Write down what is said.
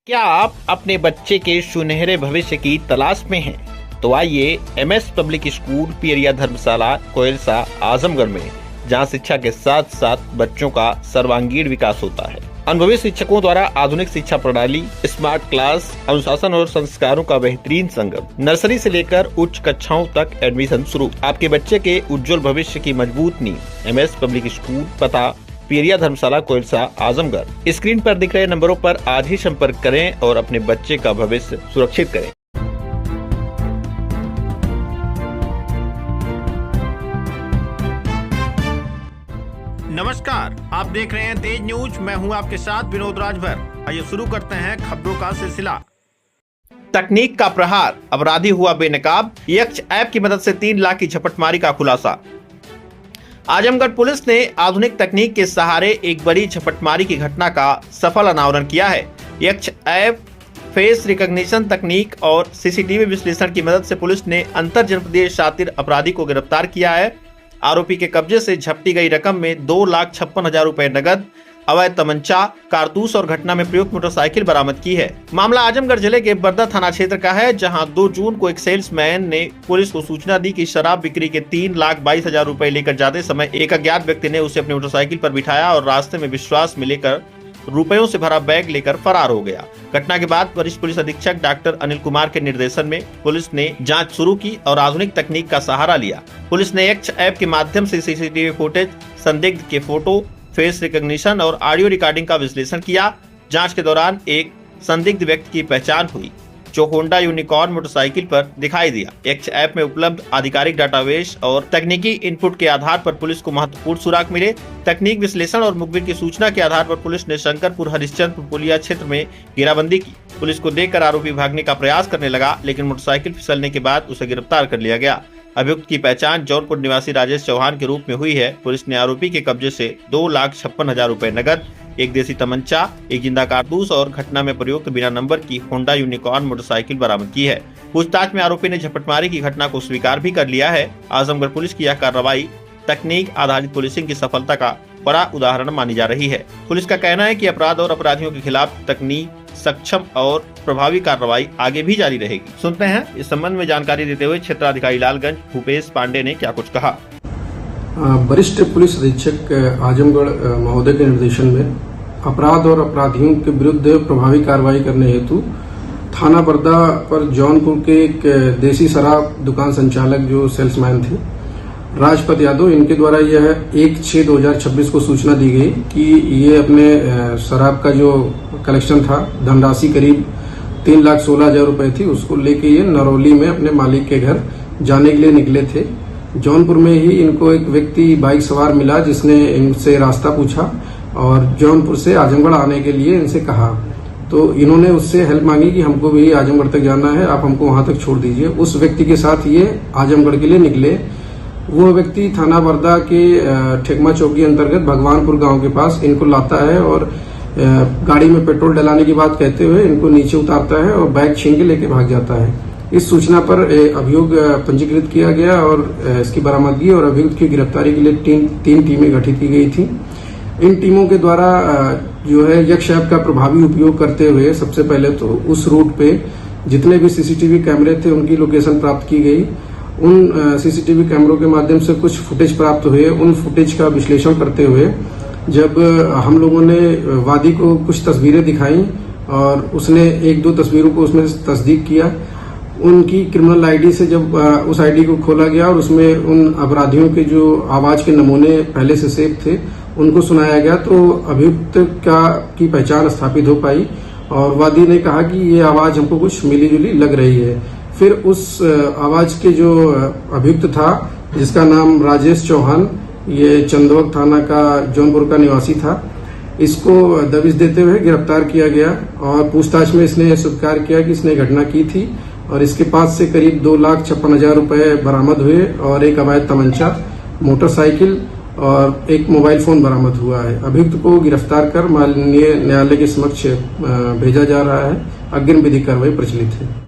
क्या आप अपने बच्चे के सुनहरे भविष्य की तलाश में हैं? तो आइए एमएस पब्लिक स्कूल पियरिया धर्मशाला कोयलसा आजमगढ़ में, जहां शिक्षा के साथ साथ बच्चों का सर्वांगीण विकास होता है। अनुभवी शिक्षकों द्वारा आधुनिक शिक्षा प्रणाली, स्मार्ट क्लास, अनुशासन और संस्कारों का बेहतरीन संगम। नर्सरी से लेकर उच्च कक्षाओं तक एडमिशन शुरू। आपके बच्चे के उज्जवल भविष्य की मजबूत नींव। एमएस पब्लिक स्कूल, पता पियरिया धर्मशाला कोयलसा आजमगढ़। स्क्रीन पर दिख रहे नंबरों पर आज ही संपर्क करें और अपने बच्चे का भविष्य सुरक्षित करें। नमस्कार, आप देख रहे हैं तेज न्यूज। मैं हूं आपके साथ विनोद राजभर। आइए शुरू करते हैं खबरों का सिलसिला। तकनीक का प्रहार, अपराधी हुआ बेनकाब। यक्ष ऐप की मदद से 3 लाख की झपटमारी का खुलासा। आजमगढ़ पुलिस ने आधुनिक तकनीक के सहारे एक बड़ी झपटमारी की घटना का सफल अनावरण किया है। यक्ष ऐप, फेस रिकॉग्निशन तकनीक और सीसीटीवी विश्लेषण की मदद से पुलिस ने अंतर जनपदीय शातिर अपराधी को गिरफ्तार किया है। आरोपी के कब्जे से झपटी गई रकम में 2,56,000 रुपए नगद, अवैध तमंचा, कारतूस और घटना में प्रयुक्त मोटरसाइकिल बरामद की है। मामला आजमगढ़ जिले के बरदा थाना क्षेत्र का है, जहां 2 जून को एक सेल्समैन ने पुलिस को सूचना दी कि शराब बिक्री के 3,22,000 रुपए लेकर जाते समय एक अज्ञात व्यक्ति ने उसे अपनी मोटरसाइकिल पर बिठाया और रास्ते में विश्वास में लेकर रुपयों से भरा बैग लेकर फरार हो गया। घटना के बाद वरिष्ठ पुलिस अधीक्षक डॉक्टर अनिल कुमार के निर्देशन में पुलिस ने जांच शुरू की और आधुनिक तकनीक का सहारा लिया। पुलिस ने यक्ष ऐप के माध्यम से सीसीटीवी फुटेज, संदिग्ध के फोटो, फेस रिकॉग्निशन और ऑडियो रिकॉर्डिंग का विश्लेषण किया। जांच के दौरान एक संदिग्ध व्यक्ति की पहचान हुई, जो होंडा यूनिकॉर्न मोटरसाइकिल पर दिखाई दिया। यक्ष ऐप में उपलब्ध आधिकारिक डाटाबेस और तकनीकी इनपुट के आधार पर पुलिस को महत्वपूर्ण सुराग मिले। तकनीक विश्लेषण और मुखबिर की सूचना के आधार पर पुलिस ने शंकरपुर हरिश्चंद्र पुलिया क्षेत्र में घेराबंदी की। पुलिस को देखकर आरोपी भागने का प्रयास करने लगा, लेकिन मोटरसाइकिल फिसलने के बाद उसे गिरफ्तार कर लिया गया। अभियुक्त की पहचान जौनपुर निवासी राजेश चौहान के रूप में हुई है। पुलिस ने आरोपी के कब्जे से 2,56,000 रुपए नगद, एक देसी तमंचा, एक जिंदा कारतूस और घटना में प्रयुक्त बिना नंबर की होंडा यूनिकॉर्न मोटरसाइकिल बरामद की है। पूछताछ में आरोपी ने झपटमारी की घटना को स्वीकार भी कर लिया है। आजमगढ़ पुलिस की यह कार्रवाई तकनीक आधारित पुलिसिंग की सफलता का बड़ा उदाहरण मानी जा रही है। पुलिस का कहना है कि अपराध और अपराधियों के खिलाफ तकनीक सक्षम और प्रभावी कार्रवाई आगे भी जारी रहेगी। सुनते हैं इस संबंध में जानकारी देते हुए क्षेत्राधिकारी लालगंज भूपेश पांडे ने क्या कुछ कहा। वरिष्ठ पुलिस अधीक्षक आजमगढ़ महोदय के निर्देशन में अपराध और अपराधियों के विरुद्ध प्रभावी कार्रवाई करने हेतु थाना बरदा पर जौनपुर के एक देसी शराब दुकान संचालक जो सेल्समैन थे राजपत यादव, इनके द्वारा यह 1/6/2026 को सूचना दी गई कि ये अपने शराब का जो कलेक्शन था, धनराशि करीब 3,16,000 रुपए थी, उसको लेके ये नरौली में अपने मालिक के घर जाने के लिए निकले थे। जौनपुर में ही इनको एक व्यक्ति बाइक सवार मिला, जिसने इनसे रास्ता पूछा और जौनपुर से आजमगढ़ आने के लिए इनसे कहा। तो इन्होंने उससे हेल्प मांगी कि हमको भी आजमगढ़ तक जाना है, आप हमको वहां तक छोड़ दीजिए। उस व्यक्ति के साथ ये आजमगढ़ के लिए निकले। वो व्यक्ति थाना बरदा के ठेकमा चौकी अंतर्गत भगवानपुर गांव के पास इनको लाता है और गाड़ी में पेट्रोल डलाने की बात कहते हुए इनको नीचे उतारता है और बैग छीन के लेके भाग जाता है। इस सूचना पर अभियोग पंजीकृत किया गया और इसकी बरामदगी और अभियुक्त की गिरफ्तारी के लिए 3 टीमें गठित की गई थी। इन टीमों के द्वारा जो है यक्ष ऐप का प्रभावी उपयोग करते हुए सबसे पहले तो उस रूट पे जितने भी सीसीटीवी कैमरे थे उनकी लोकेशन प्राप्त की गई। उन सीसीटीवी कैमरों के माध्यम से कुछ फुटेज प्राप्त हुए। उन फुटेज का विश्लेषण करते हुए जब हम लोगों ने वादी को कुछ तस्वीरें दिखाई और उसने 1-2 तस्वीरों को उसमें तस्दीक किया, उनकी क्रिमिनल आईडी से जब उस आईडी को खोला गया और उसमें उन अपराधियों के जो आवाज के नमूने पहले से सेव थे उनको सुनाया गया, तो अभियुक्त की पहचान स्थापित हो पाई और वादी ने कहा कि ये आवाज हमको कुछ मिली जुली लग रही है। फिर उस आवाज के जो अभियुक्त था, जिसका नाम राजेश चौहान, ये चंदवक थाना का जौनपुर का निवासी था, इसको दबिश देते हुए गिरफ्तार किया गया और पूछताछ में इसने स्वीकार किया कि इसने घटना की थी और इसके पास से करीब 2,56,000 रुपए बरामद हुए और एक अवैध तमंचा, मोटरसाइकिल और एक मोबाइल फोन बरामद हुआ है। अभियुक्त को गिरफ्तार कर माननीय न्यायालय के समक्ष भेजा जा रहा है। अग्रिम विधिक कार्रवाई प्रचलित है।